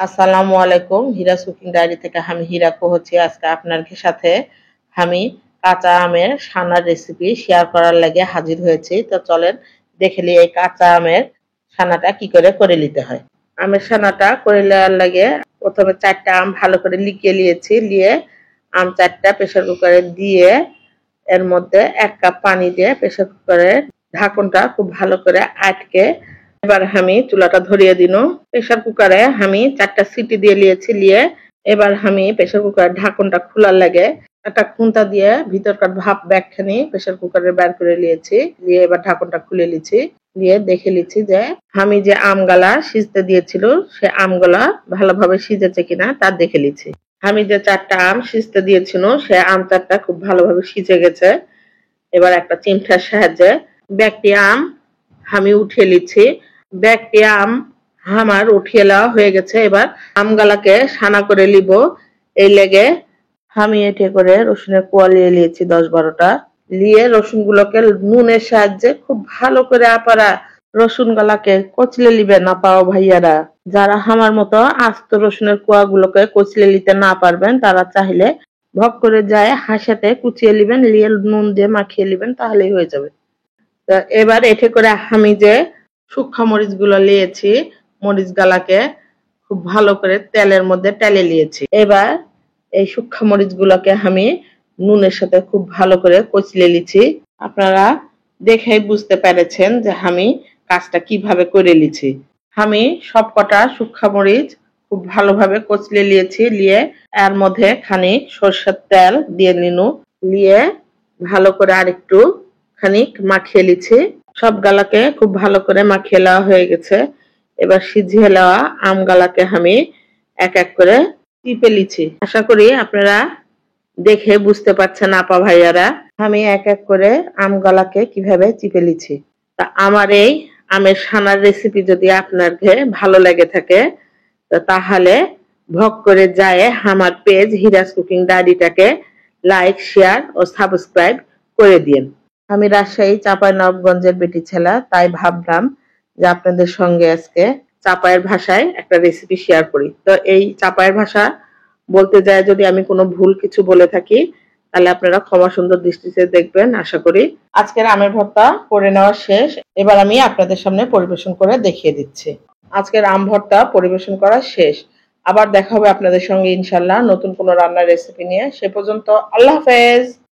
আসসালামু আলাইকুম। হিরাস cooking diary থেকে আমি হীরা হচ্ছি। আজকে আপনার সাথে আমি কাঁচা আমের সানার রেসিপি শেয়ার করার লাগে হাজির হয়েছি। তো চলেন দেখে নিই এই কাঁচা আমের সানাটা কি করে নিতে হয়। আমের সানাটা করে নেওয়ার লাগে প্রথমে 4টা আম ভালো করে লিখিয়ে নিয়েছি। নিয়ে আম 4টা প্রেসার কুকারে দিয়ে এর মধ্যে 1 কাপ পানি দিয়ে প্রেসার কুকারের ঢাকনটা খুব ভালো করে আটকে এবার আমি চুলাটা ধরিয়ে দিন। প্রেসার কুকারে আমি 4টা সিটি দিয়ে নিয়েছি। নিয়ে এবার আমি প্রেসার কুকারের ঢাকনটা খোলার লাগে একটা খুন্তা দিয়ে ভিতরকার ভাপ ব্যাগখানি প্রেসার কুকারে বের করে নিয়েছি। নিয়ে এবার ঢাকনটা খুলে নিয়েছি। দিয়ে দেখে নিচ্ছি যে আমি যে আমগুলা সিজতে দিয়েছিল সে আমগুলা ভালোভাবে সিজেছে কিনা তা দেখে নিচ্ছি। আমি যে 4টা আম সিজতে দিয়েছিল সে আম 4টা খুব ভালোভাবে সিজে গেছে। এবার একটা চিমটার সাহায্যে ব্যাগটি আম আমি উঠিয়ে নিচ্ছি। ব্যাগটি আম আমার উঠিয়ে নেওয়া হয়ে গেছে। এবার আমগুলাকে সানা করে নিব। এই লেগে আমি এটে করে রসুনের কোয়া নিয়ে নিয়েছি 10-12টা। নিয়ে রসুনগুলোকে নুনের সাহায্যে খুব ভালো করে আপনারা রসুনগুলাকে কচলে নিবেন আপা ও ভাইয়ারা। যারা আমার মতো আস্ত রসুনের কোয়াগুলোকে কচলে নিতে না পারবেন তারা চাইলে ভক করে যায় হাঁসাতে কুচিয়ে নিবেন, নিয়ে নুন দিয়ে মাখিয়ে নিবেন, তাহলেই হয়ে যাবে। তো এবার এতে করে আমি যে শুকনা মরিচগুলো নিয়েছি মরিচগুলাকে খুব ভালো করে তেলের মধ্যে টেলে নিয়েছি। এবার এই শুকনা মরিচগুলোকে আমি নুনের সাথে খুব ভালো করে কচলে নিয়েছি। আপনারা দেখেই বুঝতে পেরেছেন যে আমি কাজটা কিভাবে করে নিয়েছি। আমি সবকটা শুকনা মরিচ খুব ভালোভাবে কচলে নিয়েছি। নিয়ে এর মধ্যে খানিক সরষের তেল দিয়ে নিনু। নিয়ে ভালো করে আরেকটু খানিক মাখিয়ে নিচ্ছি। সবগুলাকে খুব ভালো করে মাখিয়ে নেওয়া হয়ে গেছে। এবার সিঝিয়ে নেওয়া আমগুলাকে আমি এক এক করে টিপে নিচ্ছি। আশা করি আপনারা দেখে বুঝতে পারছেন আপা ভাইয়ারা আমি এক এক করে আমগুলাকে কিভাবে চিপে নিচ্ছি। তা আমার এই আমের সানার রেসিপি যদি আপনাদের ভালো লেগে থাকে তাহলে ভক করে যায় আমার পেজ হিরাস কুকিং ডায়েরিটাকে লাইক, শেয়ার ও সাবস্ক্রাইব করে দিন। আমি রাজশাহী চাঁপাইনবাবগঞ্জের বেটি ছেলা, তাই ভাবলাম যে আপনাদের সঙ্গে আজকে চাপায়ের ভাষায় একটা রেসিপি শেয়ার করি। তো এই চাপায়ের ভাষা বলতে যায় যদি আমি কোনো ভুল কিছু বলে থাকি তাহলে আপনারা ক্ষমা সুন্দর দৃষ্টিতে দেখবেন আশা করি। আজকের আমের ভর্তা করে নেওয়া শেষ। এবার আমি আপনাদের সামনে পরিবেশন করে দেখিয়ে দিচ্ছি। আজকের আম ভর্তা পরিবেশন করা শেষ। আবার দেখা হবে আপনাদের সঙ্গে ইনশাল্লাহ নতুন কোনো রান্নার রেসিপি নিয়ে। সে পর্যন্ত আল্লাহ হাফেজ।